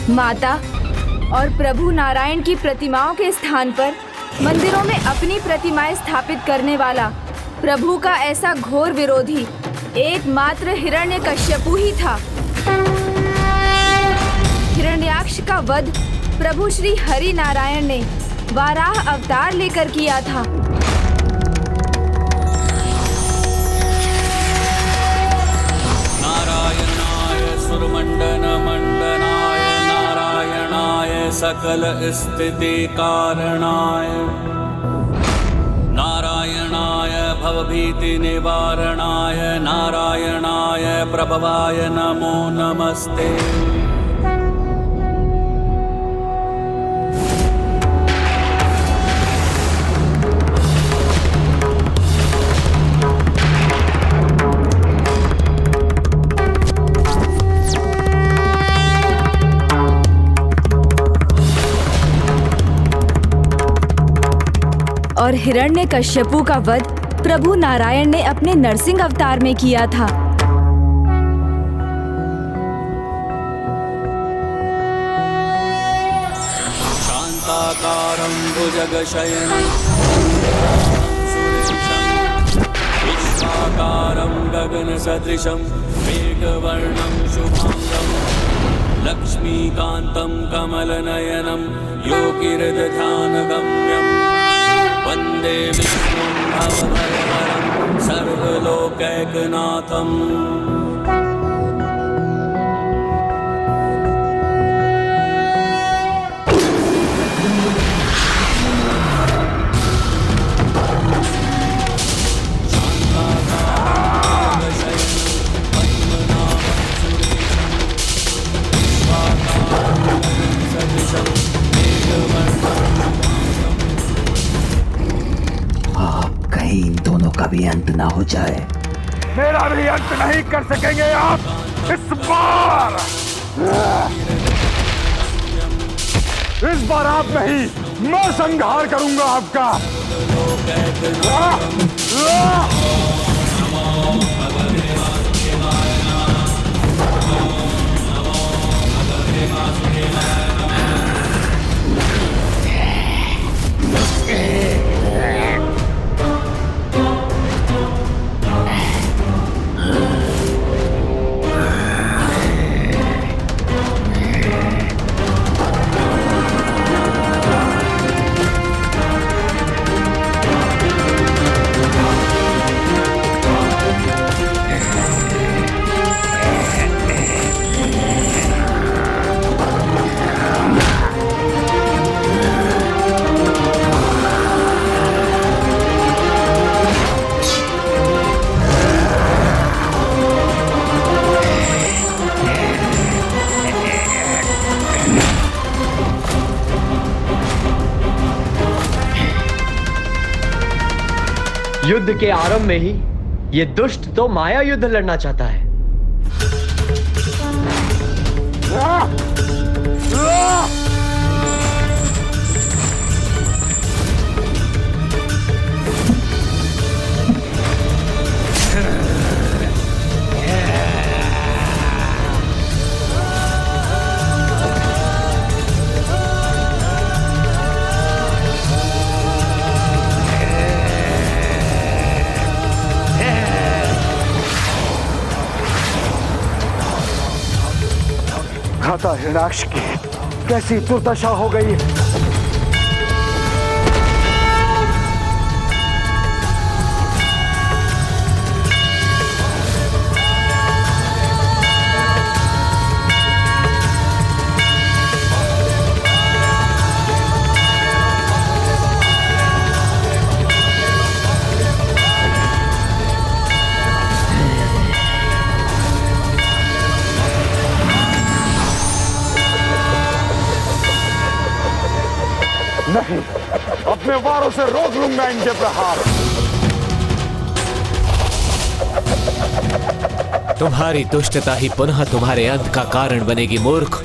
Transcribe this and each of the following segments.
माता और प्रभु नारायण की प्रतिमाओं के स्थान पर मंदिरों में अपनी प्रतिमाएं स्थापित करने वाला प्रभु का ऐसा घोर विरोधी एकमात्र हिरण्यकश्यपु ही था। हिरण्याक्ष का वध प्रभु श्री हरि नारायण ने वाराह अवतार लेकर किया था। नारायणाय सुरमंडन मंडनाय नारायणाय सकल स्थिति कारणाय नारायणाय भवभीति निवारणाय नारायणाय प्रभवाय नमो नमस्ते। और हिरण्यकश्यपु का वध प्रभु नारायण ने अपने नरसिंह अवतार में किया था। शांताकारं भुजगशयनं विश्वाकारं गगनसदृशं मेघवर्णं शुभांगं लक्ष्मीकान्तं कमलनयनं योगिहृदध्यानगम्यं वन्दे विष्णुं भवभयहरं सर्वलोकैकनाथम्। इन दोनों का भी अंत ना हो जाए। मेरा भी अंत नहीं कर सकेंगे आप इस बार आप नहीं, मैं संहार करूंगा आपका। युद्ध के आरंभ में ही ये दुष्ट तो माया युद्ध लड़ना चाहता है। घाता हिरण्याक्ष की कैसी दुर्दशा हो गई है। नहीं, अपने वारों से रोक लूंगा इनके प्रहार। तुम्हारी दुष्टता ही पुनः तुम्हारे अंत का कारण बनेगी मूर्ख।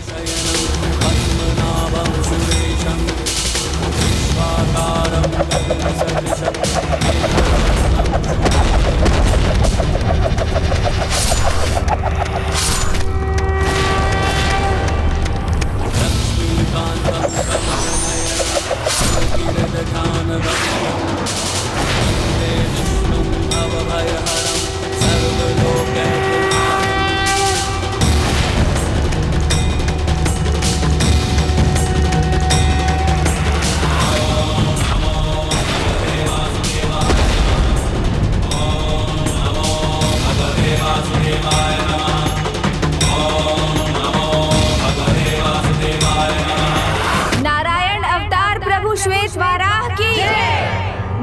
श्वेत वाराह की,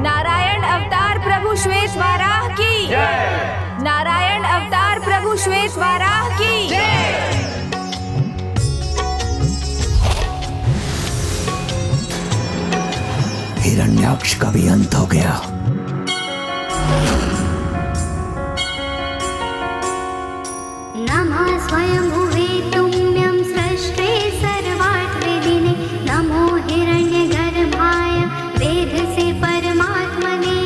नारायण अवतार प्रभु श्वेत वाराह की, नारायण अवतार प्रभु श्वेत वाराह की। हिरण्याक्ष का भी अंत हो गया। नमः स्वयंभुवे तुम्यं सृष्टे सर्वार्थवेदिने, नमो हिरण्यगर्भाय वेदसे परमात्मने।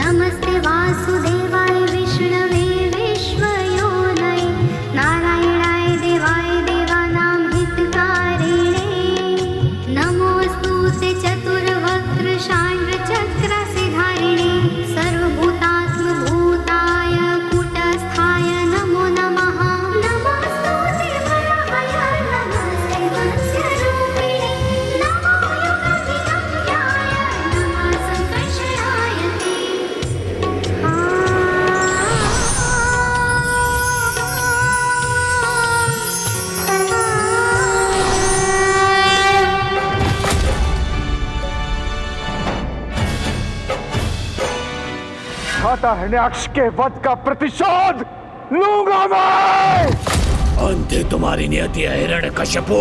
नमस्ते वासुदेवाय विष्णवे विश्वयोनये, नारायणाय देवाय देवानां हितकारिणे। नमोऽस्तु ते चतुर्वक्त्र शाण्डचक्रसिधारिणे, सर्वभूतात्मभूताय कूटस्थाय नमो नमः। नमोऽस्तु ते वराहाय, नमस्ते मत्स्यरूपिणे, नमो योगविगम्याय, नमः संकर्षणाय ते। खाता हिरण्याक्ष के वध का प्रतिशोध लूंगा मैं। अंत तुम्हारी नियति है हिरण्यकश्यपु।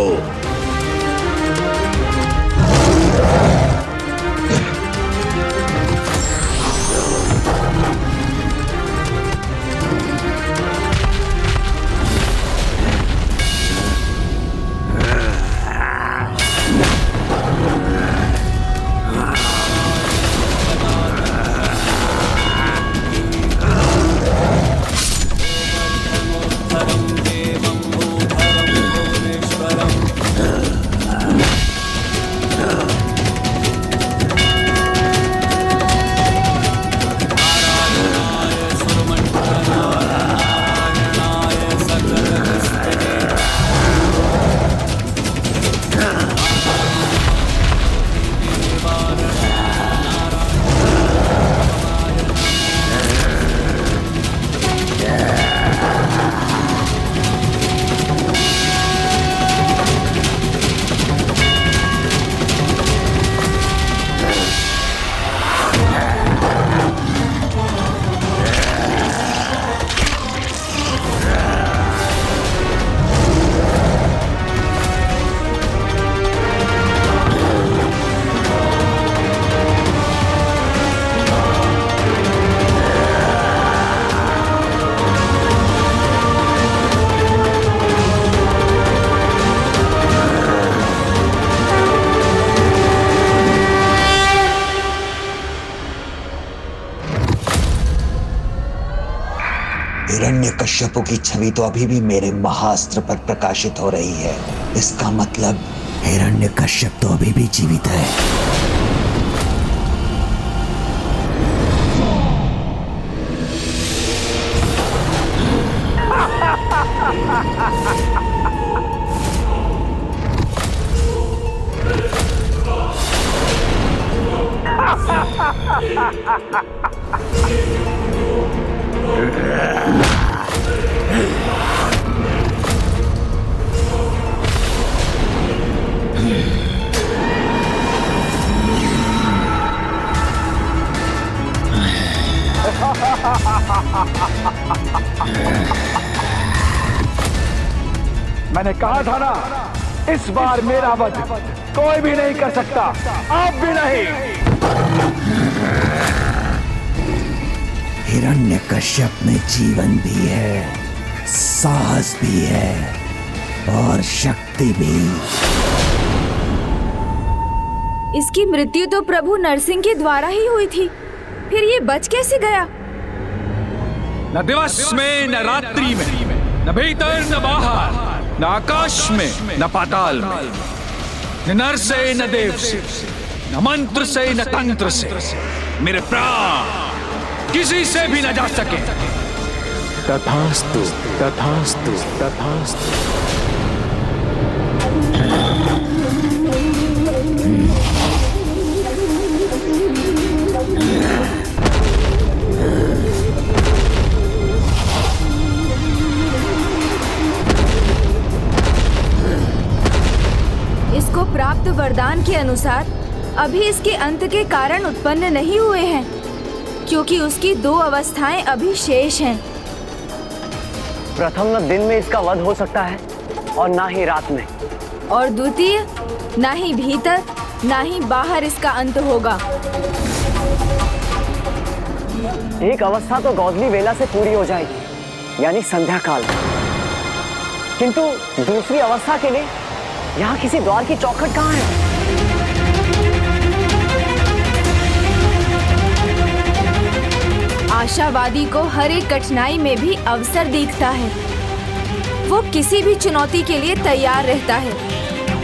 हिरण्यकश्यपु की छवि तो अभी भी मेरे महाअस्त्र पर प्रकाशित हो रही है। इसका मतलब हिरण्यकश्यप तो अभी भी जीवित है। मैंने कहा था ना, इस बार मेरा वध कोई भी नहीं कर सकता, आप भी नहीं। हिरण्यकश्यप में जीवन भी है, साहस भी है और शक्ति भी। इसकी मृत्यु तो प्रभु नरसिंह के द्वारा ही हुई थी, फिर ये बच कैसे गया? न दिवस में न रात्रि में, न भीतर न बाहर, न आकाश में न पाताल में, न नर से न देव से, न मंत्र से न तंत्र से मेरे प्राण किसी से भी न जा सके। तथास्तु तथास्तु तथास्तु। वरदान के अनुसार अभी इसके अंत के कारण उत्पन्न नहीं हुए हैं, क्योंकि उसकी 2 अवस्थाएं अभी शेष हैं। प्रथम न दिन में इसका वध हो सकता है और ना ही रात में, और द्वितीय ना ही भीतर ना ही बाहर इसका अंत होगा। एक अवस्था तो गोधली वेला से पूरी हो जाएगी, यानी संध्या काल, किंतु दूसरी अवस्था के लिए यहाँ किसी द्वार की चौखट कहाँ है? आशावादी को हर एक कठिनाई में भी अवसर दिखता है। वो किसी भी चुनौती के लिए तैयार रहता है,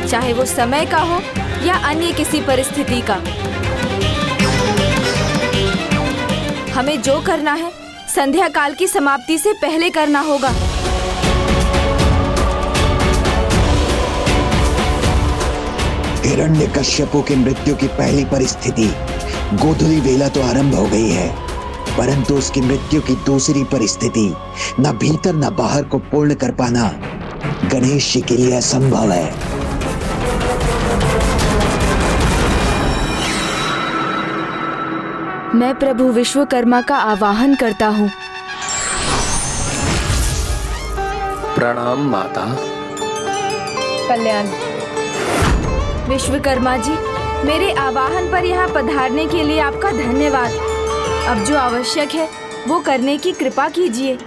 चाहे वो समय का हो या अन्य किसी परिस्थिति का। हमें जो करना है संध्या काल की समाप्ति से पहले करना होगा। हिरण्यकश्यपु की मृत्यु की पहली परिस्थिति गोधूली वेला तो आरंभ हो गई है, परंतु उसकी मृत्यु की दूसरी परिस्थिति न भीतर न बाहर को पूर्ण कर पाना गणेश जी के लिए असंभव है। मैं प्रभु विश्वकर्मा का आवाहन करता हूँ। प्रणाम माता। कल्याण। विश्वकर्मा जी, मेरे आवाहन पर यहाँ पधारने के लिए आपका धन्यवाद। अब जो आवश्यक है वो करने की कृपा कीजिए।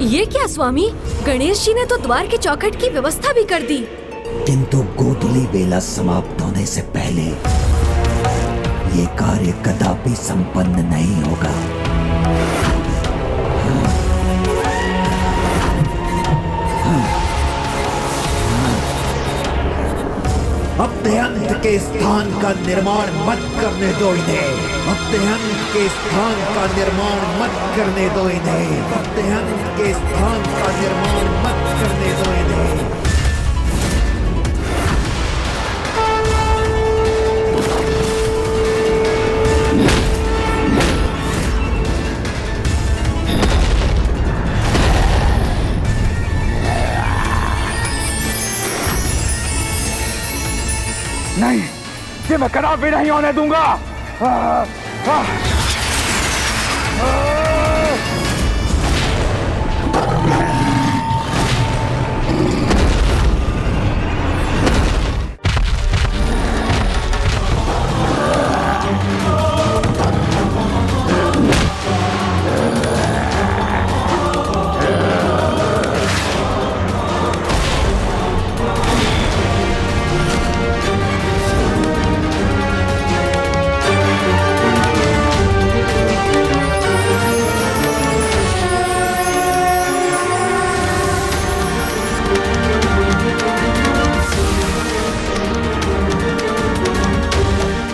ये क्या स्वामी, गणेश जी ने तो द्वार की चौखट की व्यवस्था भी कर दी। किंतु गोधूली वेला समाप्त होने से पहले ये कार्य कदापि संपन्न नहीं होगा। अत्यंत के स्थान का निर्माण मत करने दो इन्हें। अत्यंत के स्थान का निर्माण मत करने दो इन्हें। अत्यंत के स्थान का निर्माण मत करने दो इन्हें। नहीं, ये मैं कदापि नहीं होने दूंगा।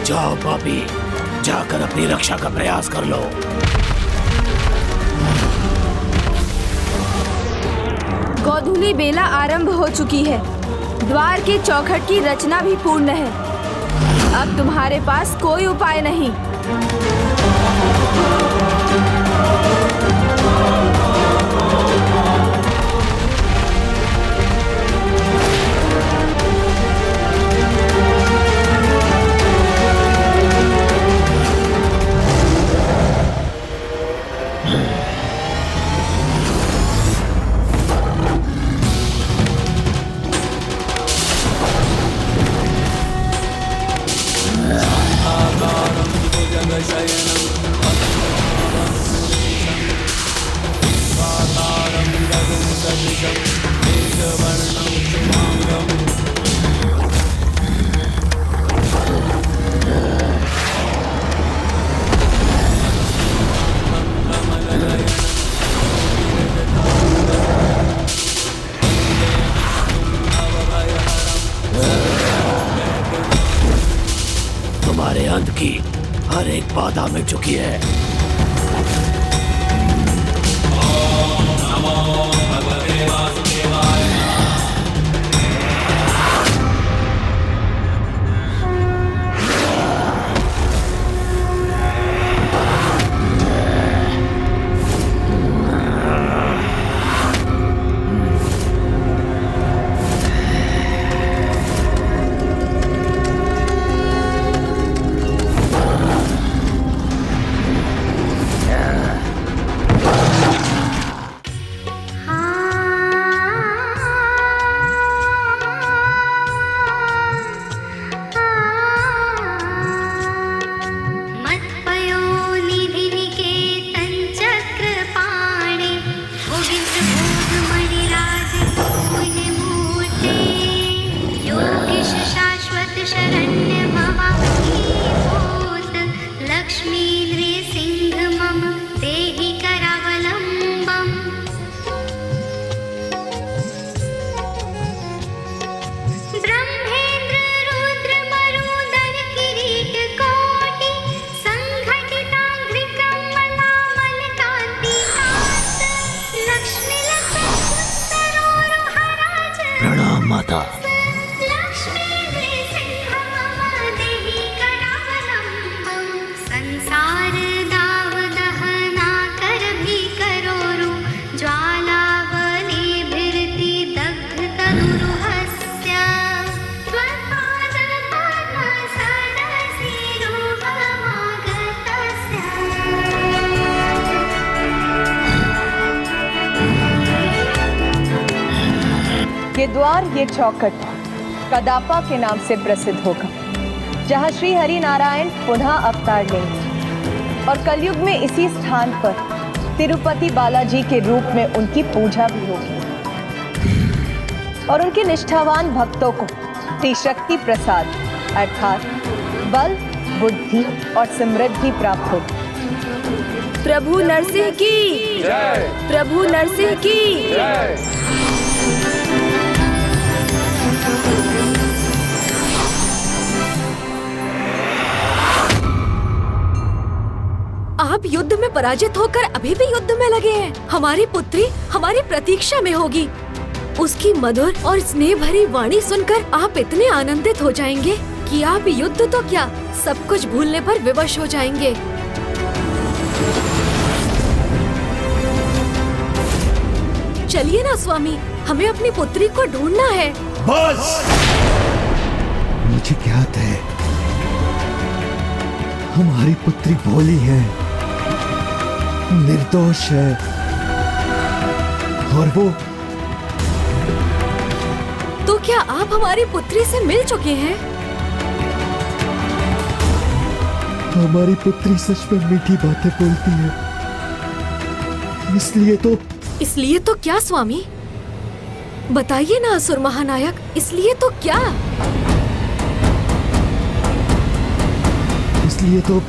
जाओ पापी, जाकर अपनी रक्षा का प्रयास कर लो। गोधूली बेला आरंभ हो चुकी है। द्वार की चौखट की रचना भी पूर्ण है। अब तुम्हारे पास कोई उपाय नहीं। हर एक बाधा मिट चुकी है। ये द्वार, ये चौखट कदापा के नाम से प्रसिद्ध होगा, जहाँ श्री हरि नारायण पुनः अवतार लेंगे और कलयुग में इसी स्थान पर तिरुपति बालाजी के रूप में उनकी पूजा भी होगी और उनके निष्ठावान भक्तों को त्रिशक्ति प्रसाद अर्थात बल, बुद्धि और समृद्धि प्राप्त होगी। प्रभु नरसिंह की जय। प्रभु नरसिंह की जय। आप युद्ध में पराजित होकर अभी भी युद्ध में लगे हैं। हमारी पुत्री हमारी प्रतीक्षा में होगी। उसकी मधुर और स्नेह भरी वाणी सुनकर आप इतने आनंदित हो जाएंगे कि आप युद्ध तो क्या सब कुछ भूलने पर विवश हो जाएंगे। चलिए ना स्वामी, हमें अपनी पुत्री को ढूंढना है। बस, मुझे ज्ञात है हमारी पुत्री भोली है, निर्दोष है और वो तो क्या आप हमारी पुत्री से मिल चुके हैं? हमारी पुत्री सच में मीठी बातें बोलती है, इसलिए तो क्या स्वामी? बताइए ना असुर महानायक, इसलिए तो क्या? इसलिए तो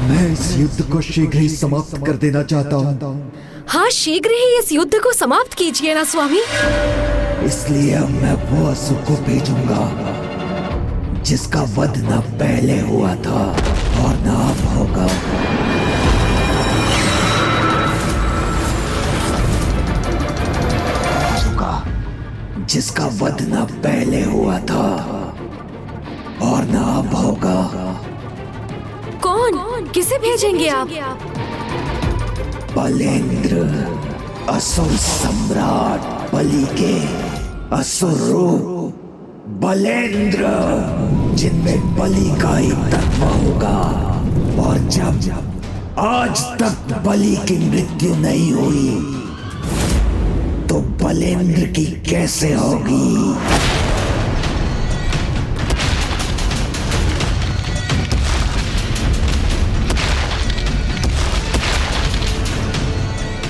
मैं इस युद्ध को शीघ्र ही समाप्त कर देना चाहता हूँ। हाँ, शीघ्र ही इस युद्ध को समाप्त कीजिए ना स्वामी। इसलिए अब मैं वो असुर को भेजूंगा जिसका वध न पहले हुआ था और न अब होगा। जिसका वध न पहले हुआ था और न अब होगा। कौन? किसे भेजेंगे आप? बलेंद्र, असुर सम्राट बलि के असुर रूप बलेंद्र, जिनमें बलि का ही तत्व होगा। और जब आज तक बलि की मृत्यु नहीं हुई तो बलेंद्र की कैसे होगी?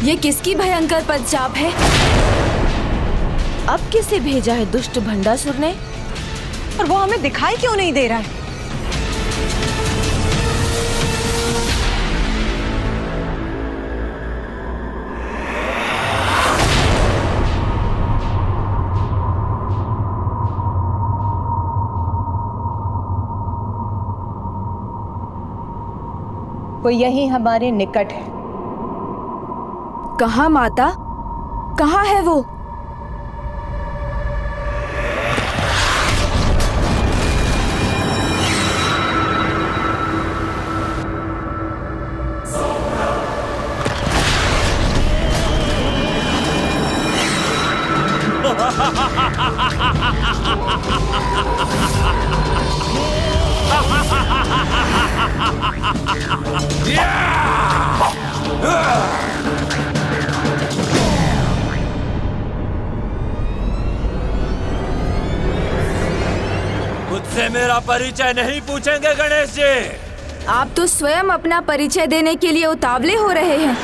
ये किसकी भयंकर पदचाप है? अब किसे भेजा है दुष्ट भंडासुर ने? और वो हमें दिखाई क्यों नहीं दे रहा है? वो यहीं हमारे निकट है। कहाँ माता? कहाँ है वो? मुझसे मेरा परिचय नहीं पूछेंगे गणेश जी। आप तो स्वयं अपना परिचय देने के लिए उतावले हो रहे हैं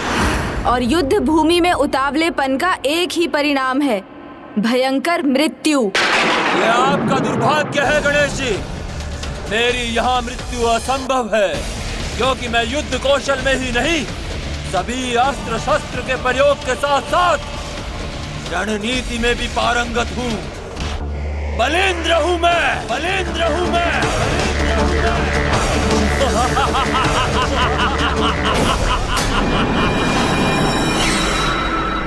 और युद्ध भूमि में उतावलेपन का एक ही परिणाम है, भयंकर मृत्यु। ये आपका दुर्भाग्य है गणेश जी। मेरी यहाँ मृत्यु असंभव है क्योंकि मैं युद्ध कौशल में ही नहीं, सभी अस्त्र शस्त्र के प्रयोग के साथ साथ रणनीति में भी पारंगत हूँ। बलिंद्र हूँ मैं, बलिंद्र हूँ मैं।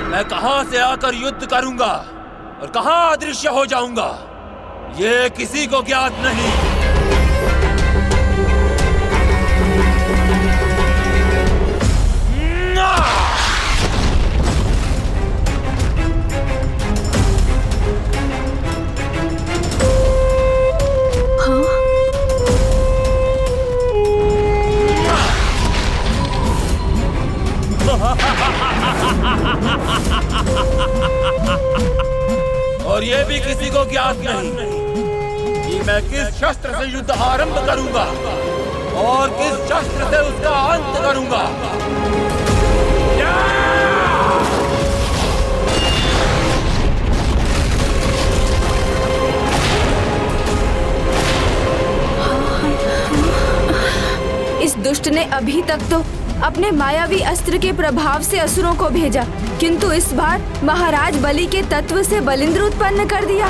मैं कहाँ से आकर युद्ध करूंगा और कहाँ अदृश्य हो जाऊंगा, ये किसी को ज्ञात नहीं। और ये भी किसी को ज्ञात नहीं कि मैं किस शस्त्र से युद्ध आरंभ करूंगा और किस शस्त्र से उसका अंत करूंगा। इस दुष्ट ने अभी तक तो अपने मायावी अस्त्र के प्रभाव से असुरों को भेजा, किंतु इस बार महाराज बलि के तत्व से बलिंद्र उत्पन्न कर दिया।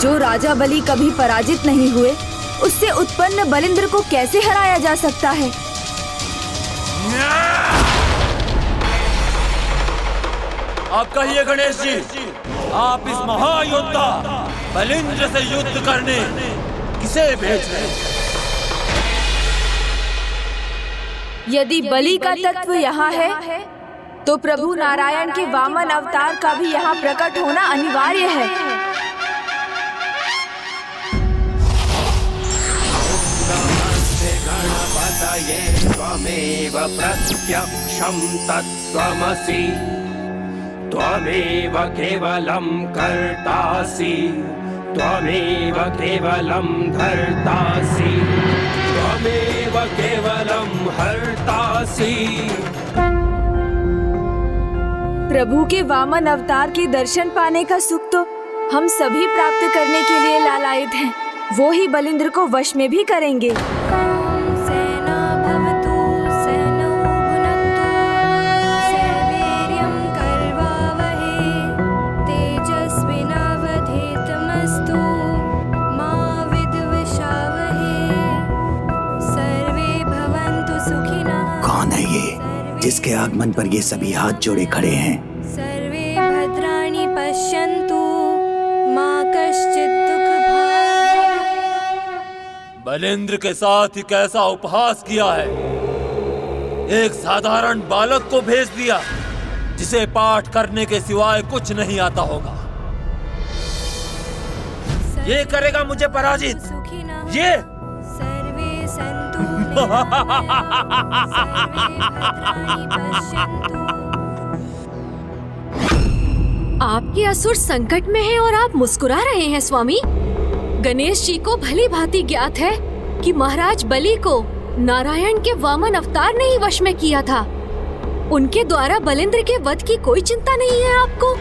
जो राजा बलि कभी पराजित नहीं हुए, उससे उत्पन्न बलिंद्र को कैसे हराया जा सकता है? आप कहिए गणेश जी, आप इस महायोद्धा बलिंद्र से युद्ध करने किसे भेज रहे हैं? यदि बलि का तत्व यहाँ है, तो प्रभु नारायण के वामन अवतार का भी यहाँ प्रकट होना अनिवार्य है। त्वमेव प्रत्यक्षं तत्त्वमसि, त्वमेव केवलं कर्तासि, त्वमेव केवलं धर्तासि, त्वमेव केवलं हर्तासि। प्रभु के वामन अवतार के दर्शन पाने का सुख तो हम सभी प्राप्त करने के लिए लालायित हैं। वो ही बलिंद्र को वश में भी करेंगे। जिसके आगमन पर ये सभी हाथ जोड़े खड़े हैं। सर्वे भद्राणि पश्यन्तु मा कश्चित् दुःख भाग्। बलिंद्र के साथ ही कैसा उपहास किया है। एक साधारण बालक को भेज दिया जिसे पाठ करने के सिवाय कुछ नहीं आता होगा। ये करेगा मुझे पराजित। ये आपके असुर संकट में हैं और आप मुस्कुरा रहे हैं स्वामी। गणेश जी को भली भांति ज्ञात है कि महाराज बलि को नारायण के वामन अवतार ने ही वश में किया था। उनके द्वारा बलिंद्र के वध की कोई चिंता नहीं है आपको?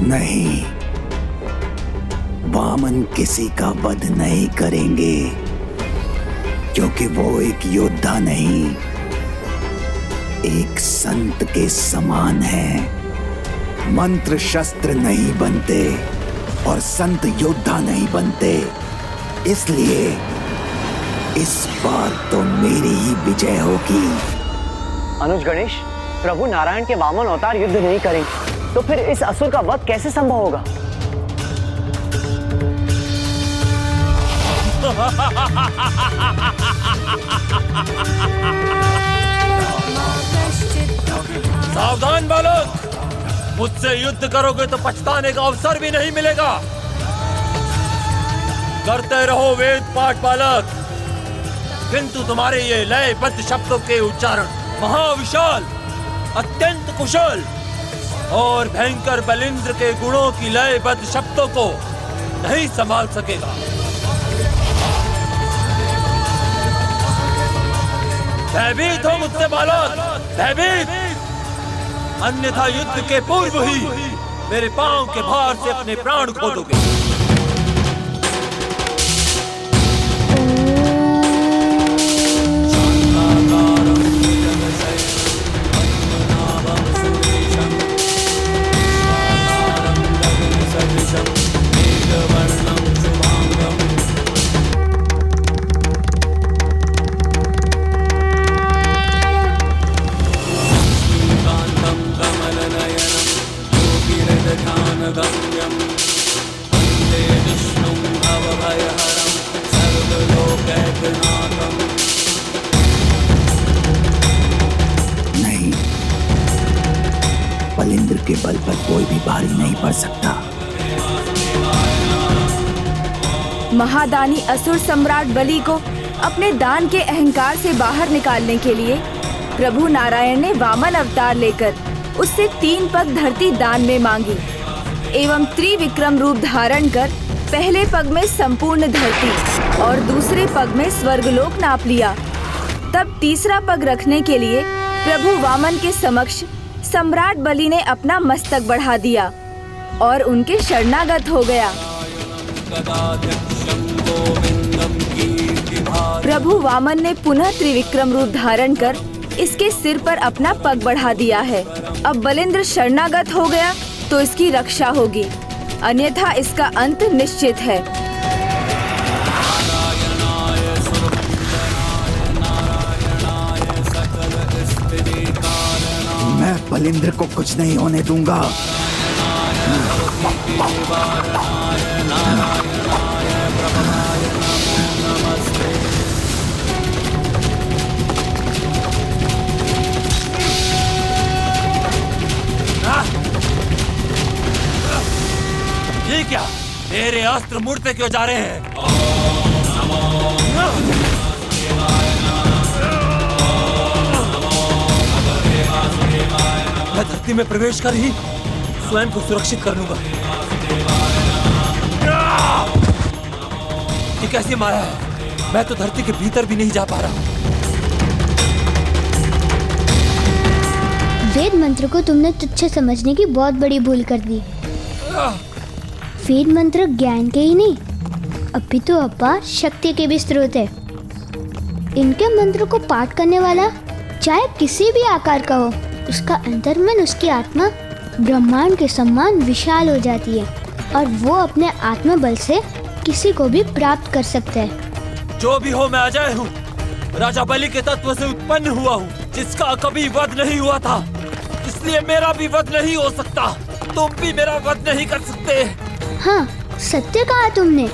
नहीं, वामन किसी का वध नहीं करेंगे क्योंकि वो एक योद्धा नहीं, एक संत के समान है। मंत्र शस्त्र नहीं बनते, और संत योद्धा नहीं बनते। इसलिए इस बार तो मेरी ही विजय होगी। अनुज गणेश, प्रभु नारायण के वामन अवतार युद्ध नहीं करेंगे तो फिर इस असुर का वध कैसे संभव होगा? सावधान बालक, मुझसे युद्ध करोगे तो पछताने का अवसर भी नहीं मिलेगा। करते रहो वेद पाठ बालक, किंतु तुम्हारे ये लयबद्ध शब्दों के उच्चारण महाविशाल, अत्यंत कुशल और भयंकर बलिंद्र के गुणों की लयबद्ध शब्दों को नहीं संभाल सकेगा। भयभीत हो मुझसे बालक, भयभीत, अन्यथा युद्ध के पूर्व ही मेरे पांव के भार से अपने प्राण खो दोगे। नहीं, बलिंद्र के बल पर कोई भी भारी नहीं पड़ सकता। महादानी असुर सम्राट बलि को अपने दान के अहंकार से बाहर निकालने के लिए प्रभु नारायण ने वामन अवतार लेकर उससे 3 पग धरती दान में मांगी एवं त्रिविक्रम रूप धारण कर पहले पग में संपूर्ण धरती और दूसरे पग में स्वर्गलोक नाप लिया। तब तीसरा पग रखने के लिए प्रभु वामन के समक्ष सम्राट बलि ने अपना मस्तक बढ़ा दिया और उनके शरणागत हो गया। प्रभु वामन ने पुनः त्रिविक्रम रूप धारण कर इसके सिर पर अपना पग बढ़ा दिया है। अब बलिंद्र शरणागत हो गया तो इसकी रक्षा होगी, अन्यथा इसका अंत निश्चित है। मैं बलिंद्र को कुछ नहीं होने दूंगा। ये क्या, मेरे अस्त्र मुड़ते क्यों जा रहे हैं? मैं धरती में प्रवेश कर ही स्वयं को सुरक्षित कर लूंगा। ये कैसी माया है? मैं तो धरती के भीतर भी नहीं जा पा रहा। वेद मंत्र को तुमने तुच्छ समझने की बहुत बड़ी भूल कर दी। वेद मंत्र ज्ञान के ही नहीं, अपितु अपार शक्ति के भी स्रोत है। इनके मंत्र को पाठ करने वाला चाहे किसी भी आकार का हो, उसका अंतर्मन, उसकी आत्मा ब्रह्मांड के समान विशाल हो जाती है और वो अपने आत्मबल से किसी को भी प्राप्त कर सकता है। जो भी हो, मैं अजय हूँ, राजा बलि के तत्व से उत्पन्न हुआ हूँ, जिसका कभी वध नहीं हुआ था, इसलिए मेरा भी वध नहीं हो सकता। तुम भी मेरा वध नहीं कर सकते। हाँ, सत्य कहा तुमने।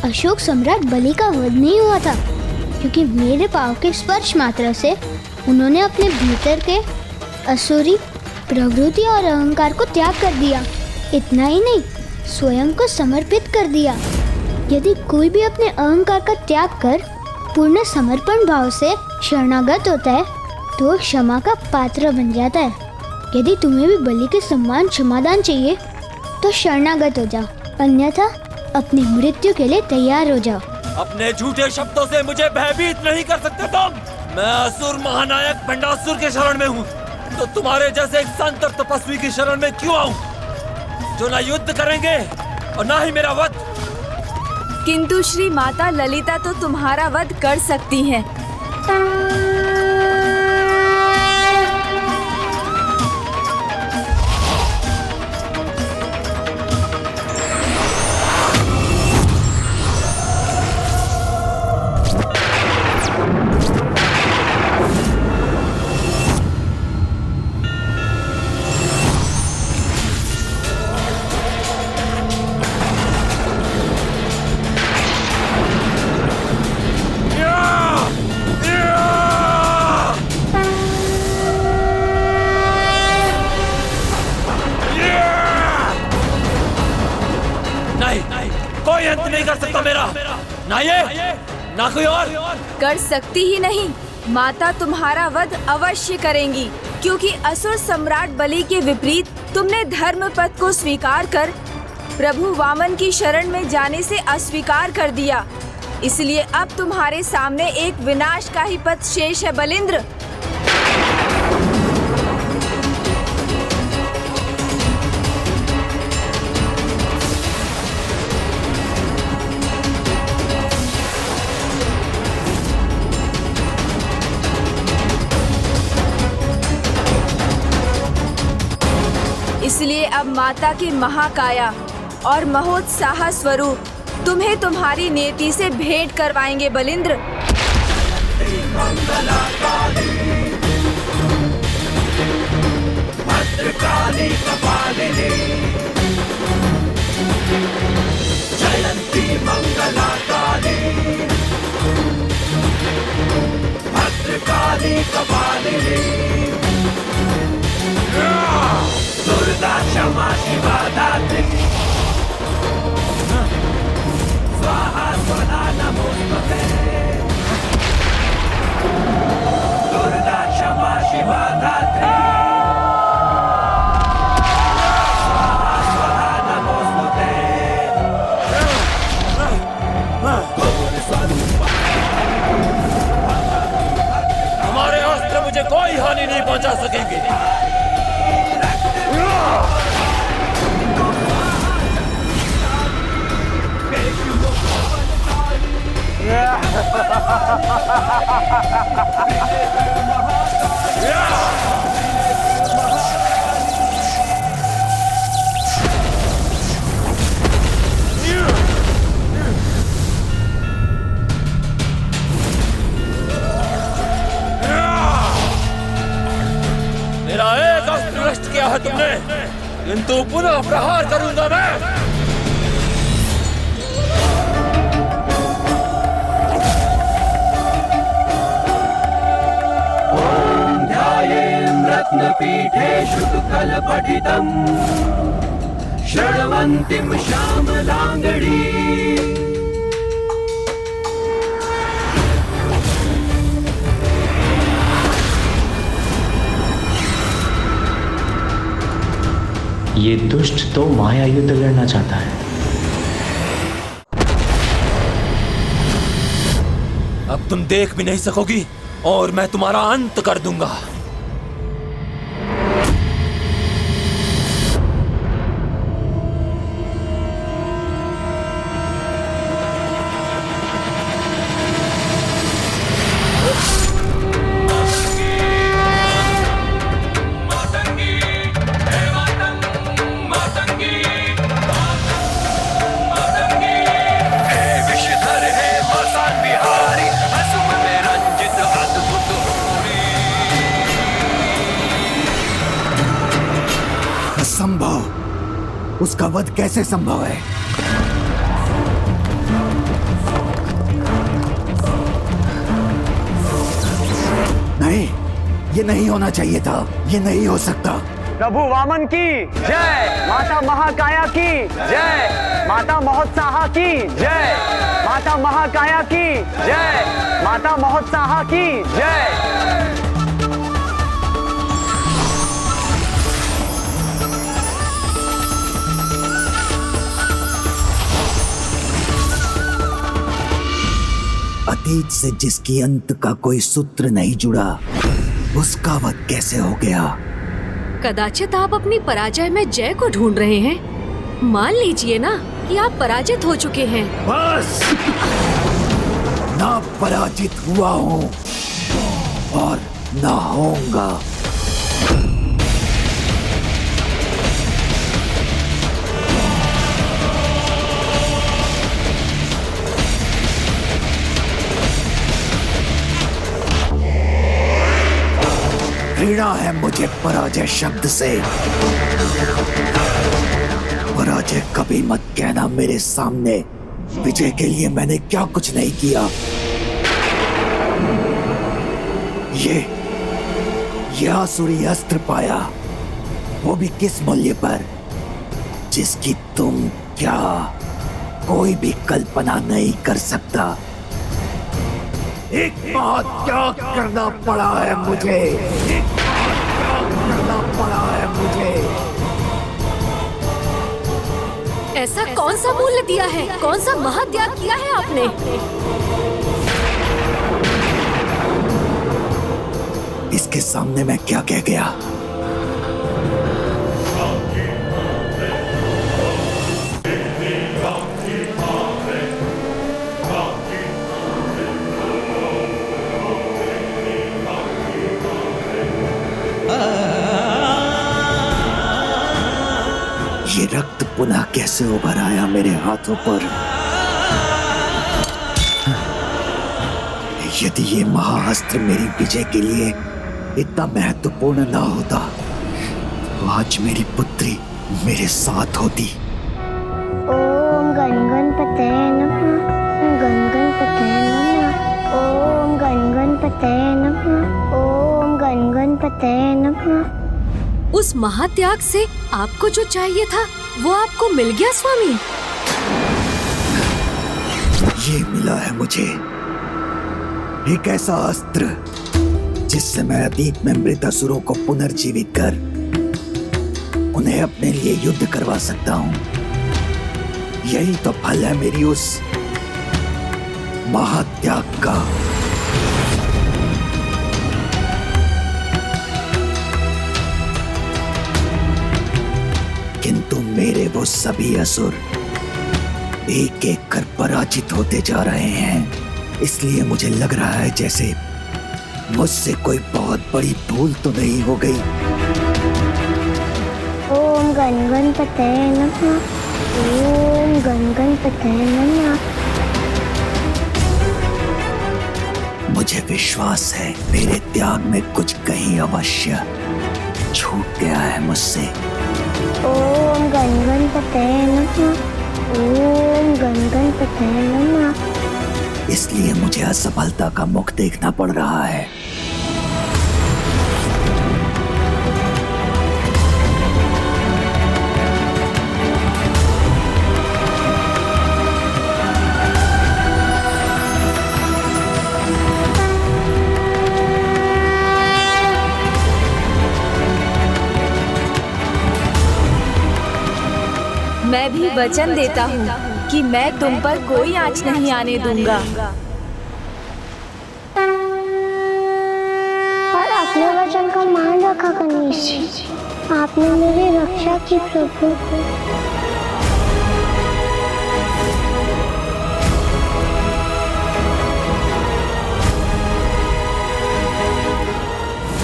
अशोक सम्राट बलि का वध नहीं हुआ था, क्योंकि मेरे पांव के स्पर्श मात्र से उन्होंने अपने भीतर के असुरी प्रवृत्ति और अहंकार को त्याग कर दिया। इतना ही नहीं, स्वयं को समर्पित कर दिया। यदि कोई भी अपने अहंकार का त्याग कर पूर्ण समर्पण भाव से शरणागत होता है तो क्षमा का पात्र बन जाता है। यदि तुम्हें भी बलि के समान क्षमादान चाहिए तो शरणागत हो जाओ, अन्यथा अपनी मृत्यु के लिए तैयार हो जाओ। अपने झूठे शब्दों से मुझे भयभीत नहीं कर सकते तुम। मैं असुर महानायक भंडासुर के शरण में हूँ, तो तुम्हारे जैसे एक संत और तपस्वी की शरण में क्यों आऊं, जो ना युद्ध करेंगे और ना ही मेरा वध। किंतु श्री माता ललिता तो तुम्हारा वध कर सकती हैं। होगा मेरा, ना ये ना कोई और। कर सकती ही नहीं, माता तुम्हारा वध अवश्य करेंगी, क्योंकि असुर सम्राट बलि के विपरीत तुमने धर्म पथ को स्वीकार कर प्रभु वामन की शरण में जाने से अस्वीकार कर दिया। इसलिए अब तुम्हारे सामने एक विनाश का ही पथ शेष है बलिंद्र। इसलिए अब माता के महाकाया और महोत्साह स्वरूप तुम्हें तुम्हारी नेति से भेंट करवाएंगे बलिंद्र। भद्रकाली कपालिनी जयंती मंगला काली, भद्रकाली कपालिनी दुर्गा क्षमा शिवा दात्री, स्वाहा स्वधा नमोस्तुते, दुर्गा क्षमा शिवा दात्री, स्वाहा स्वधा नमोस्तुते, गौर स्वरूपा। हमारे अस्त्र मुझे कोई हानि नहीं पहुंचा सकेंगे। मेरा एक अस्त्र नष्ट किया है तुमने, किंतु पुनः प्रहार करूंगा मैं। रत्नपीठे शुकलपठितम् शृण्वन्तीं श्यामलाङ्गड़ी, ये दुष्ट तो माया युद्ध लड़ना चाहता है। अब तुम देख भी नहीं सकोगी और मैं तुम्हारा अंत कर दूंगा। संभव, उसका वध कैसे संभव है? नहीं, ये नहीं होना चाहिए था, ये नहीं हो सकता। प्रभु वामन की जय, माता महाकाया की जय, माता महोत्साह की जय, माता महाकाया की जय, माता महोत्साह की जय। अतीत से जिसकी अंत का कोई सूत्र नहीं जुड़ा, उसका वध कैसे हो गया? कदाचित आप अपनी पराजय में जय को ढूंढ रहे हैं। मान लीजिए ना कि आप पराजित हो चुके हैं। बस, ना पराजित हुआ हूँ और ना होऊंगा। घृणा है मुझे पराजय शब्द से। पराजय कभी मत कहना मेरे सामने। विजय के लिए मैंने क्या कुछ नहीं किया। ये आसुरी अस्त्र पाया, वो भी किस मूल्य पर, जिसकी तुम क्या कोई भी कल्पना नहीं कर सकता। एक महात्याग करना पड़ा है मुझे, एक महात्याग करना पड़ा है मुझे। ऐसा कौन सा मूल्य दिया है, कौन सा महात्याग किया है आपने? इसके सामने मैं क्या कह गया? ये रक्त पुनः कैसे उभर आया मेरे हाथों पर? यदि ये महाअस्त्र मेरी विजय के लिए इतना महत्वपूर्ण ना होता तो आज मेरी पुत्री मेरे साथ होती। ओम गण गणपते नमः, गण गणपते नमः। ओम गण गणपते नमः, ओम गण गणपते नमः। उस महात्याग से आपको जो चाहिए था वो आपको मिल गया स्वामी। ये मिला है मुझे एक ऐसा अस्त्र जिससे मैं अतीत में मृत असुरों को पुनर्जीवित कर उन्हें अपने लिए युद्ध करवा सकता हूँ। यही तो फल है मेरी उस महात्याग का। किंतु मेरे वो सभी असुर एक एक कर पराजित होते जा रहे हैं। इसलिए मुझे लग रहा है जैसे मुझसे कोई बहुत बड़ी भूल तो नहीं हो गई। ओम गण गणपते नमः, ओम गण गणपते नमः। मुझे विश्वास है मेरे त्याग में कुछ कहीं अवश्य छूट गया है मुझसे। ओम गण गणपते नमः, ओम गण गणपते नमः। इसलिए मुझे असफलता का मुख देखना पड़ रहा है। मैं भी वचन देता हूँ कि मैं तुम पर कोई आँच नहीं आने दूंगा। और अपने वचन का मान रखा गणेश जी। आपने मेरी रक्षा की प्रभु।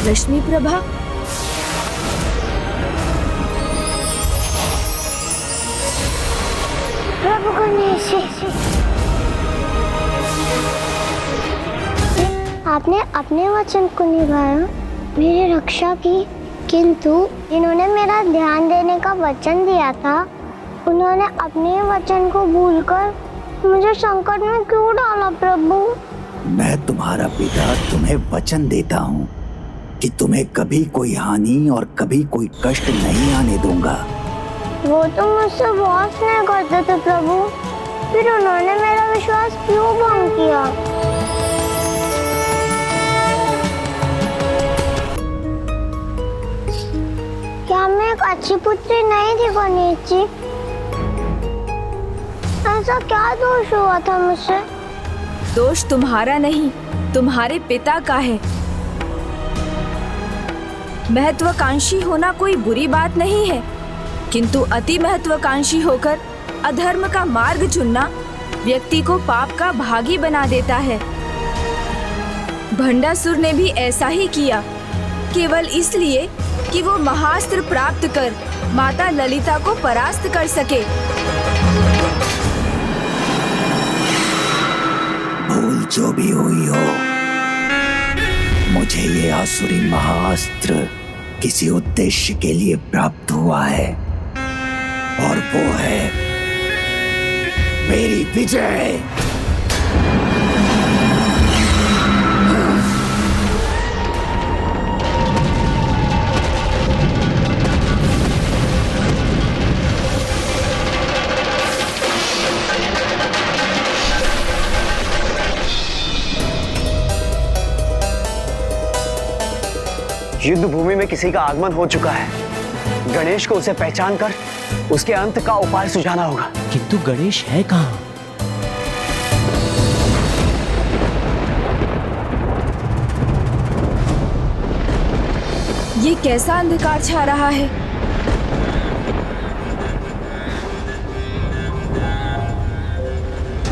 लक्ष्मी प्रभा, प्रभु गणेश जी, आपने अपने वचन को निभाया, मेरी रक्षा की। किंतु जिन्होंने मेरा ध्यान देने का वचन दिया था उन्होंने अपने वचन को भूलकर मुझे संकट में क्यों डाला प्रभु? मैं तुम्हारा पिता तुम्हें वचन देता हूँ कि तुम्हें कभी कोई हानि और कभी कोई कष्ट नहीं आने दूंगा। वो तो मुझसे बहुत स्नेह करते थे प्रभु, फिर उन्होंने मेरा विश्वास क्यों भंग किया? क्या मैं एक अच्छी पुत्री नहीं थी गणेश जी? ऐसा क्या दोष हुआ था मुझसे? दोष तुम्हारा नहीं, तुम्हारे पिता का है। महत्वाकांक्षी होना कोई बुरी बात नहीं है, किंतु अति महत्वाकांक्षी होकर अधर्म का मार्ग चुनना व्यक्ति को पाप का भागी बना देता है। भंडासुर ने भी ऐसा ही किया, केवल इसलिए कि वो महास्त्र प्राप्त कर माता ललिता को परास्त कर सके। भूल जो भी हुई हो, मुझे ये आसुरी महाअस्त्र किसी उद्देश्य के लिए प्राप्त हुआ है, और वो है मेरी विजय। युद्ध भूमि में किसी का आगमन हो चुका है। गणेश को उसे पहचान कर उसके अंत का उपाय सुझाना होगा। किंतु गणेश है कहाँ? ये कैसा अंधकार छा रहा है?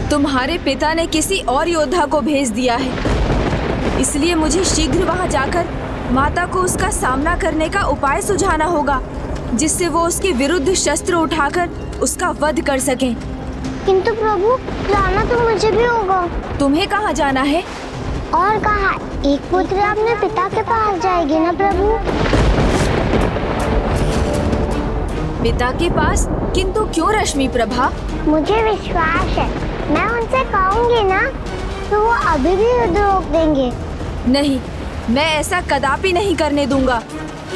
तुम्हारे पिता ने किसी और योद्धा को भेज दिया है, इसलिए मुझे शीघ्र वहां जाकर माता को उसका सामना करने का उपाय सुझाना होगा, जिससे वो उसके विरुद्ध शस्त्र उठाकर उसका वध कर सकें। किंतु प्रभु, जाना तो मुझे भी होगा। तुम्हें कहाँ जाना है? और कहा, एक पुत्री अपने पिता के पास जाएगी ना प्रभु। पिता के पास? किंतु क्यों रश्मि प्रभा? मुझे विश्वास है, मैं उनसे कहूँगी ना तो वो अभी भी युद्ध रोक देंगे। नहीं, मैं ऐसा कदापि नहीं करने दूंगा।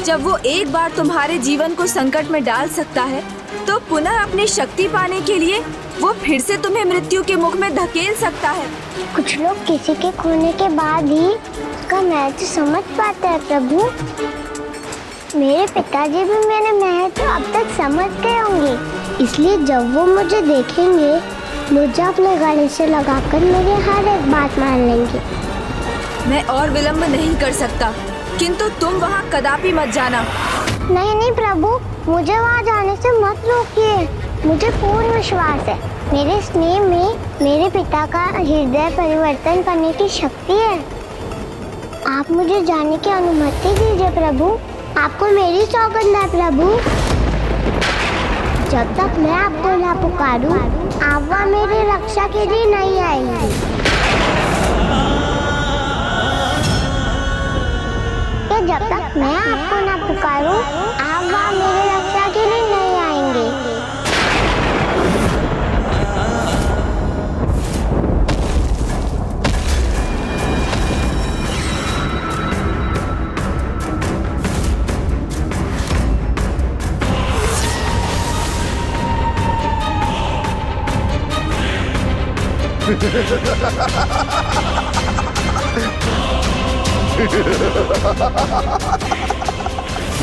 जब वो एक बार तुम्हारे जीवन को संकट में डाल सकता है, तो पुनः अपनी शक्ति पाने के लिए वो फिर से तुम्हें मृत्यु के मुख में धकेल सकता है। कुछ लोग किसी के खोने के बाद ही उसका महत्व समझ पाते हैं प्रभु। मेरे पिताजी भी मेरे महत्व अब तक समझ गए होंगे, इसलिए जब वो मुझे देखेंगे, मुझे अपने गले से लगाकर मेरी हर एक बात मान लेंगे। मैं और विलंब नहीं कर सकता, किंतु तुम वहाँ कदापि मत जाना। नहीं नहीं प्रभु, मुझे वहाँ जाने से मत रोकिए। मुझे पूर्ण विश्वास है, मेरे स्नेह में मेरे पिता का हृदय परिवर्तन करने की शक्ति है। आप मुझे जाने की अनुमति दीजिए प्रभु। आपको मेरी सौगंध है प्रभु। जब तक मैं आपको ना पुकारूं, आप वहाँ मेरी रक्षा के लिए नहीं आएंगे। जब तक मैं आपको ना पुकारूं, आप वहाँ मेरी रक्षा के लिए नहीं आएंगे।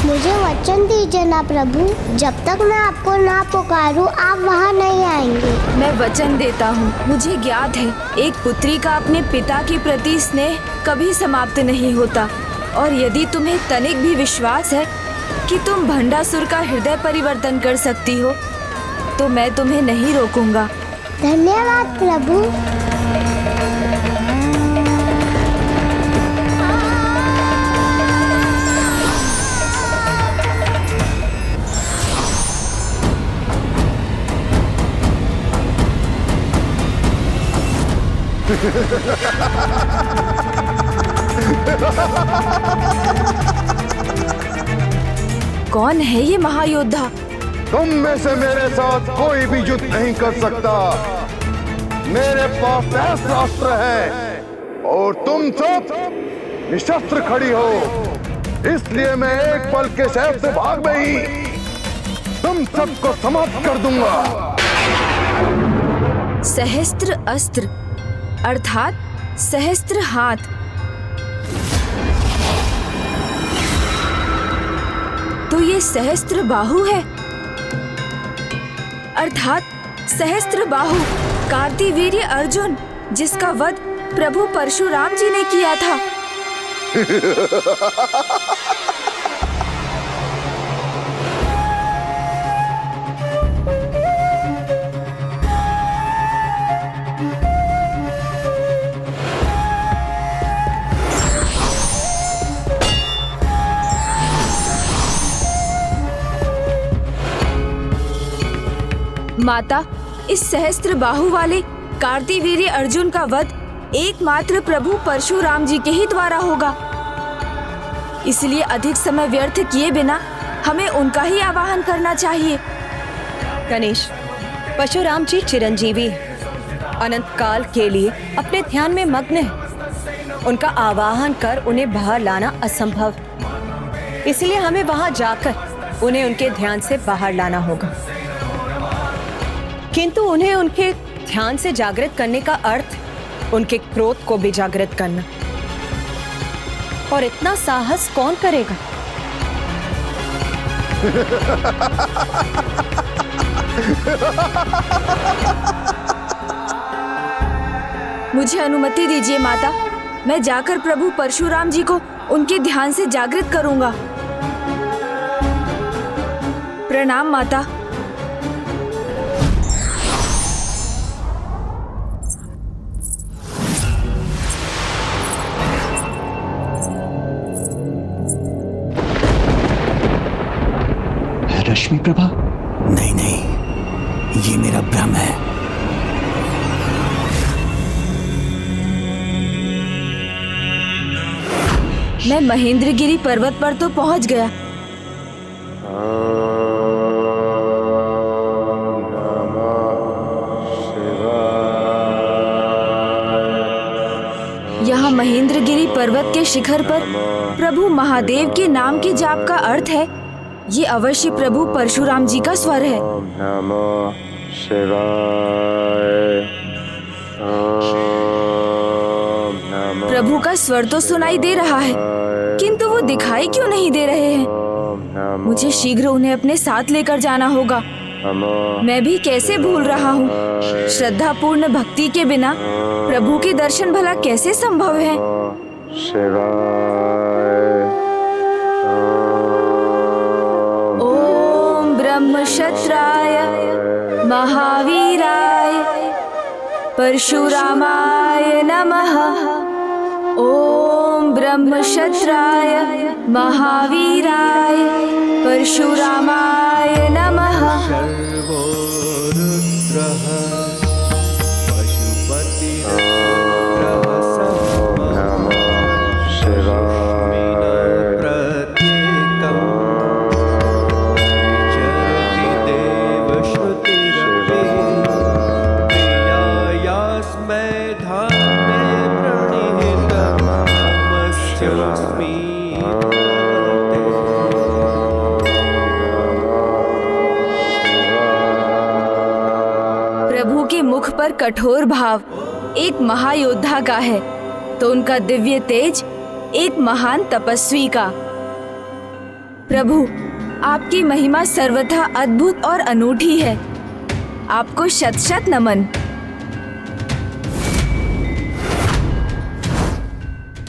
मुझे वचन दीजिए ना प्रभु, जब तक मैं आपको ना पुकारूं, आप वहाँ नहीं आएंगे। मैं वचन देता हूँ। मुझे ज्ञात है, एक पुत्री का अपने पिता के प्रति स्नेह कभी समाप्त नहीं होता, और यदि तुम्हें तनिक भी विश्वास है कि तुम भंडासुर का हृदय परिवर्तन कर सकती हो, तो मैं तुम्हें नहीं रोकूंगा। धन्यवाद प्रभु। कौन है ये महायोद्धा? तुम में से मेरे साथ कोई भी युद्ध नहीं कर सकता। मेरे पास सहस्त्रास्त्र है और तुम सब निशस्त्र खड़ी हो, इसलिए मैं एक पल के शहर से भाग में ही तुम सबको समाप्त कर दूंगा। सहस्त्र अस्त्र अर्थात सहस्त्र हाथ। तो ये सहस्त्र बाहु है, अर्थात सहस्त्र बाहु कार्तिवीर्य अर्जुन, जिसका वध प्रभु परशुराम जी ने किया था। माता, इस सहस्त्र बाहु वाले कार्तिवीर्य अर्जुन का वध एकमात्र प्रभु परशुराम जी के ही द्वारा होगा, इसलिए अधिक समय व्यर्थ किए बिना हमें उनका ही आवाहन करना चाहिए। गणेश, परशुराम जी चिरंजीवी अनंत काल के लिए अपने ध्यान में मग्न है। उनका आवाहन कर उन्हें बाहर लाना असंभव, इसलिए हमें वहां जाकर उन्हें उनके ध्यान से बाहर लाना होगा। किंतु उन्हें उनके ध्यान से जागृत करने का अर्थ उनके क्रोध को भी जागृत करना। और इतना साहस कौन करेगा? मुझे अनुमति दीजिए माता, मैं जाकर प्रभु परशुराम जी को उनके ध्यान से जागृत करूंगा। प्रणाम माता। रश्मि प्रभा? नहीं नहीं, ये मेरा भ्रम है। मैं महेंद्रगिरी पर्वत पर तो पहुंच गया, यहाँ महेंद्रगिरी पर्वत के शिखर पर प्रभु महादेव के नाम के जाप का अर्थ है ये अवश्य प्रभु परशुराम जी का स्वर है। नमः शिवाय। प्रभु का स्वर तो सुनाई दे रहा है, किंतु वो दिखाई क्यों नहीं दे रहे हैं? मुझे शीघ्र उन्हें अपने साथ लेकर जाना होगा। मैं भी कैसे भूल रहा हूँ, श्रद्धा पूर्ण भक्ति के बिना प्रभु के दर्शन भला कैसे संभव है? ओम ब्रह्मक्षत्राय महावीराय परशुरामाय नमः। ओम ब्रह्मक्षत्राय महावीराय परशुरामाय नमः। सर्वो रुद्रः पशुपतिरुद्रः नमः शिवाय। प्रत्येकं विचरति देवश्रुतिरपि प्रियायास्मै धामे प्रणिहितं नमस्योऽस्मि। प्रभु के मुख पर कठोर भाव एक महायोद्धा का है, तो उनका दिव्य तेज एक महान तपस्वी का। प्रभु, आपकी महिमा सर्वथा अद्भुत और अनूठी है। आपको शत शत नमन।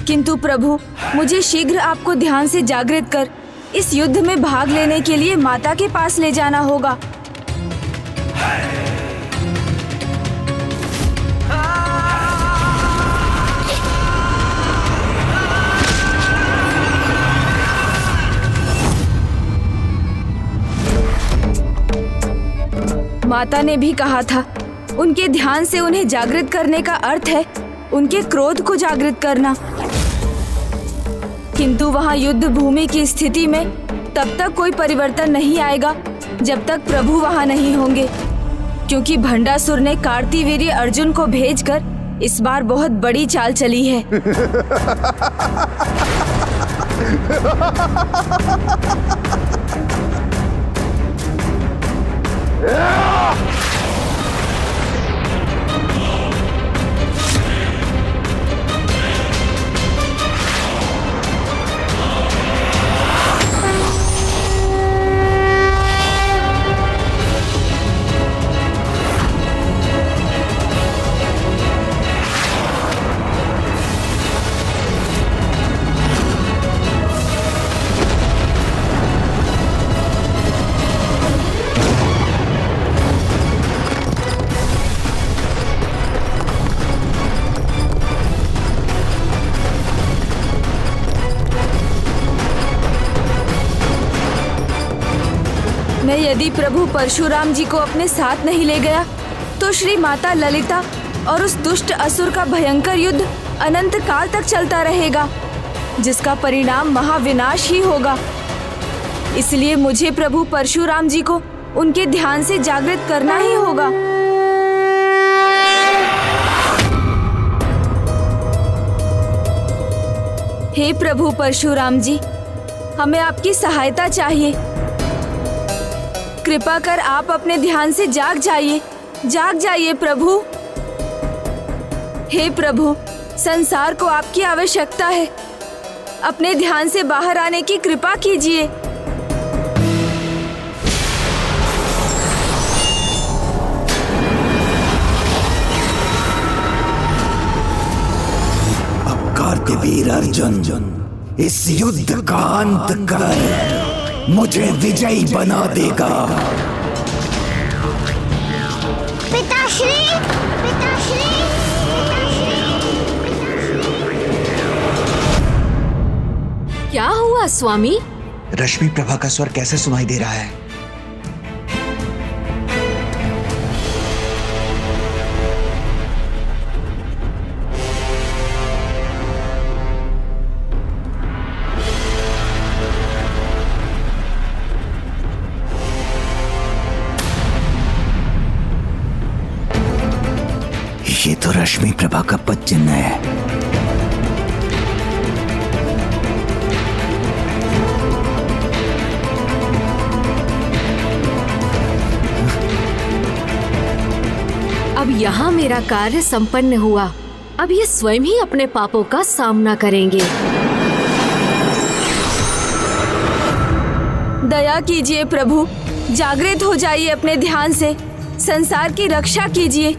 किंतु प्रभु, मुझे शीघ्र आपको ध्यान से जागृत कर इस युद्ध में भाग लेने के लिए माता के पास ले जाना होगा। माता ने भी कहा था, उनके ध्यान से उन्हें जागृत करने का अर्थ है उनके क्रोध को जागृत करना। किंतु वहां युद्ध भूमि की स्थिति में तब तक कोई परिवर्तन नहीं आएगा जब तक प्रभु वहां नहीं होंगे, क्योंकि भंडासुर ने कार्तिवीर्य अर्जुन को भेजकर इस बार बहुत बड़ी चाल चली है। मैं यदि प्रभु परशुराम जी को अपने साथ नहीं ले गया तो श्री माता ललिता और उस दुष्ट असुर का भयंकर युद्ध अनंत काल तक चलता रहेगा, जिसका परिणाम महाविनाश ही होगा। इसलिए मुझे प्रभु परशुराम जी को उनके ध्यान से जागृत करना ही होगा। हे प्रभु परशुराम जी, हमें आपकी सहायता चाहिए। कृपा कर आप अपने ध्यान से जाग जाइए प्रभु। हे प्रभु, संसार को आपकी आवश्यकता है। अपने ध्यान से बाहर आने की कृपा कीजिए। अब कार्तवीर अर्जुन, इस युद्ध का अंत कर मुझे विजयी बना देगा। पिताश्री, पिताश्री, क्या हुआ स्वामी? रश्मि प्रभा का स्वर कैसे सुनाई दे रहा है? ये तो रश्मि प्रभा का पद चिन्ह है। अब यहाँ मेरा कार्य संपन्न हुआ। अब ये स्वयं ही अपने पापों का सामना करेंगे। दया कीजिए प्रभु, जागृत हो जाइए अपने ध्यान से। संसार की रक्षा कीजिए।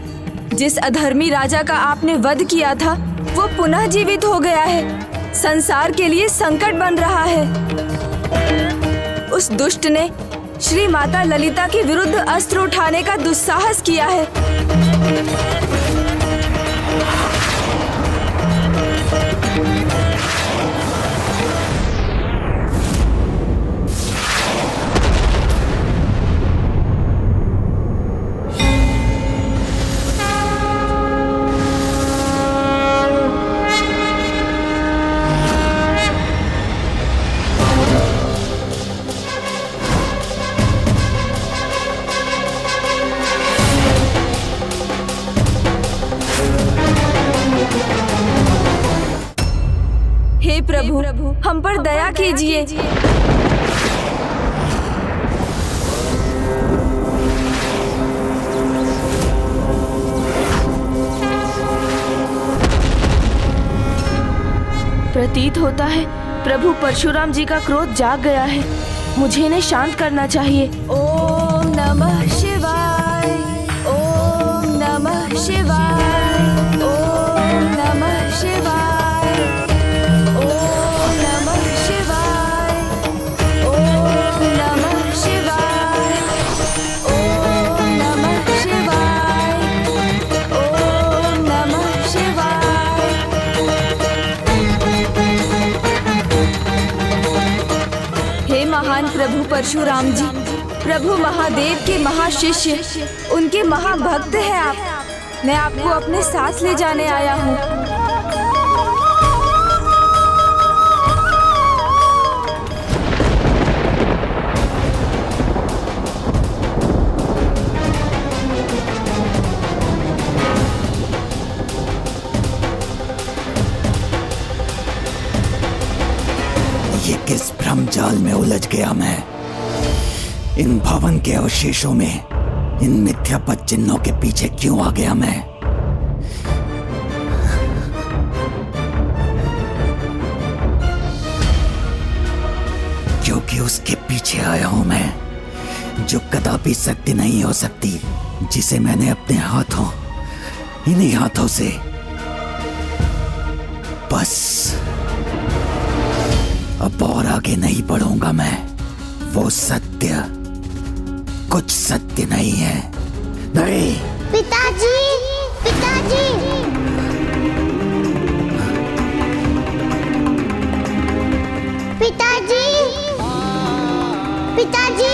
जिस अधर्मी राजा का आपने वध किया था वो पुनः जीवित हो गया है। संसार के लिए संकट बन रहा है। उस दुष्ट ने श्री माता ललिता के विरुद्ध अस्त्र उठाने का दुस्साहस किया है। हे प्रभु, हम पर दया कीजिए। प्रतीत होता है प्रभु परशुराम जी का क्रोध जाग गया है। मुझे इन्हें शांत करना चाहिए। ओम नमः शिवाय, ओम नमः शिवाय, ओम नमः शिवाय, ओम नमः शिवाय, ओम नमः शिवाय, ओम नमः शिवाय, ओम नमः शिवाय। हे महान प्रभु परशुराम जी, प्रभु महादेव के महाशिष्य, उनके महाभक्त हैं आप। मैं आपको अपने साथ ले जाने आया हूँ। ये किस भ्रम जाल में उलझ गया मैं। इन भवन के अवशेषों में, इन मिथ्या पद चिन्हों के पीछे क्यों आ गया मैं? क्योंकि उसके पीछे आया हूं मैं जो कदापि सत्य नहीं हो सकती, जिसे मैंने अपने हाथों, इन्हीं हाथों से बस अब और आगे नहीं बढ़ूंगा मैं। वो सत्य कुछ सत्य नहीं है। नहीं। पिताजी, पिताजी, पिताजी, पिताजी।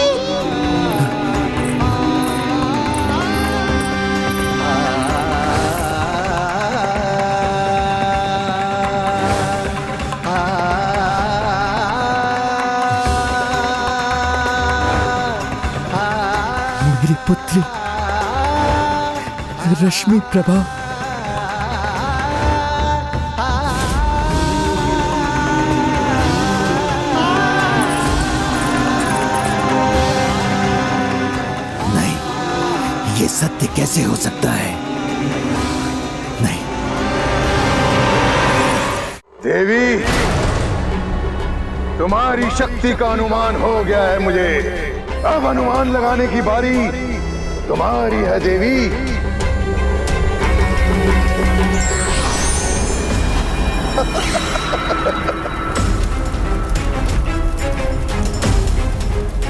मेरी पुत्री रश्मि प्रभा, नहीं, ये सत्य कैसे हो सकता है? नहीं। देवी, तुम्हारी शक्ति का अनुमान हो गया है मुझे। अब अनुमान लगाने की बारी तुम्हारी है देवी।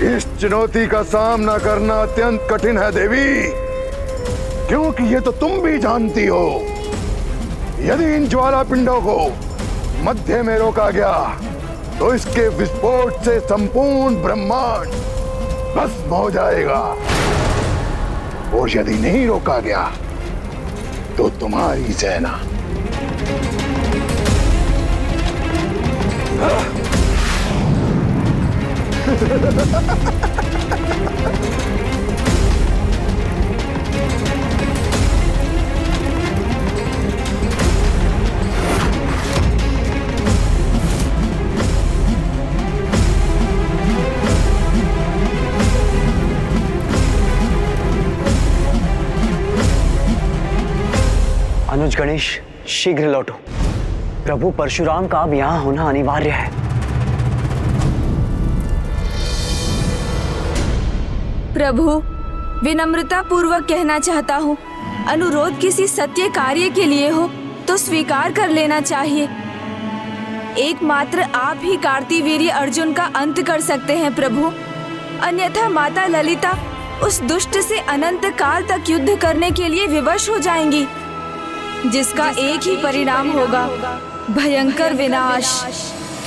इस चुनौती का सामना करना अत्यंत कठिन है देवी, क्योंकि ये तो तुम भी जानती हो, यदि इन ज्वाला पिंडों को मध्य में रोका गया तो इसके विस्फोट से संपूर्ण ब्रह्मांड भस्म हो जाएगा, और यदि नहीं रोका गया तो तुम्हारी सेना अनुज गणेश, शीघ्र लौटो। प्रभु परशुराम का अब यहाँ होना अनिवार्य है। प्रभु, विनम्रता पूर्वक कहना चाहता हूँ, अनुरोध किसी सत्य कार्य के लिए हो तो स्वीकार कर लेना चाहिए। एकमात्र आप ही कार्तिवीर्य अर्जुन का अंत कर सकते हैं प्रभु, अन्यथा माता ललिता उस दुष्ट से अनंत काल तक युद्ध करने के लिए विवश हो जाएंगी, जिसका एक ही परिणाम होगा, भयंकर विनाश।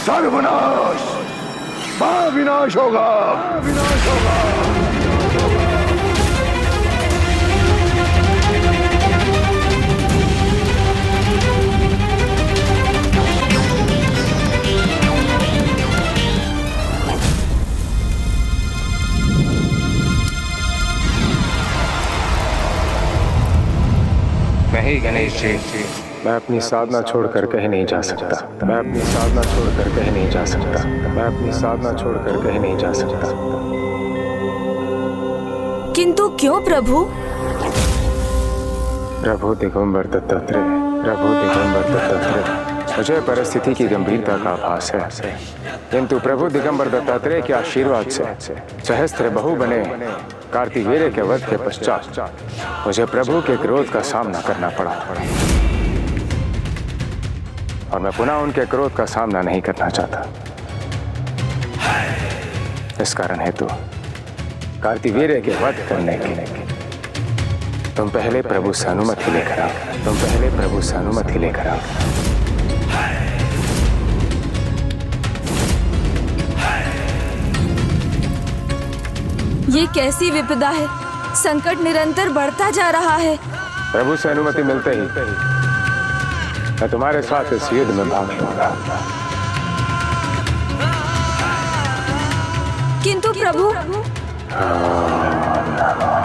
सर्वनाश, महाविनाश होगा, विनाश होगा। नहीं गणेश जी, मैं अपनी साधना छोड़कर कहीं नहीं जा सकता। मैं अपनी साधना छोड़कर कहीं नहीं जा सकता। मैं अपनी साधना छोड़कर कहीं नहीं जा सकता। किंतु क्यों प्रभु? प्रभु दिगंबर दत्तात्रेय, प्रभु दिगंबर दत्तात्रेय, मुझे परिस्थिति की गंभीरता का आभास है, किंतु प्रभु दिगंबर दत्तात्रेय के आशीर्वाद से सहस्त्र बहु बने कार्तिवीर्य के वध के पश्चात मुझे प्रभु के क्रोध का सामना करना पड़ा, और मैं पुनः उनके क्रोध का सामना नहीं करना चाहता। इस कारण हेतु कार्तिवीर्य के वध करने के लिए तुम पहले प्रभु से अनुमति लेकर आओ। तुम पहले प्रभु से अनुमति लेकर आओ। ये कैसी विपदा है? संकट निरंतर बढ़ता जा रहा है। प्रभु से अनुमति मिलते ही मैं तुम्हारे साथ इस युद्ध में भाग लूंगा। किंतु प्रभु, ओम नमो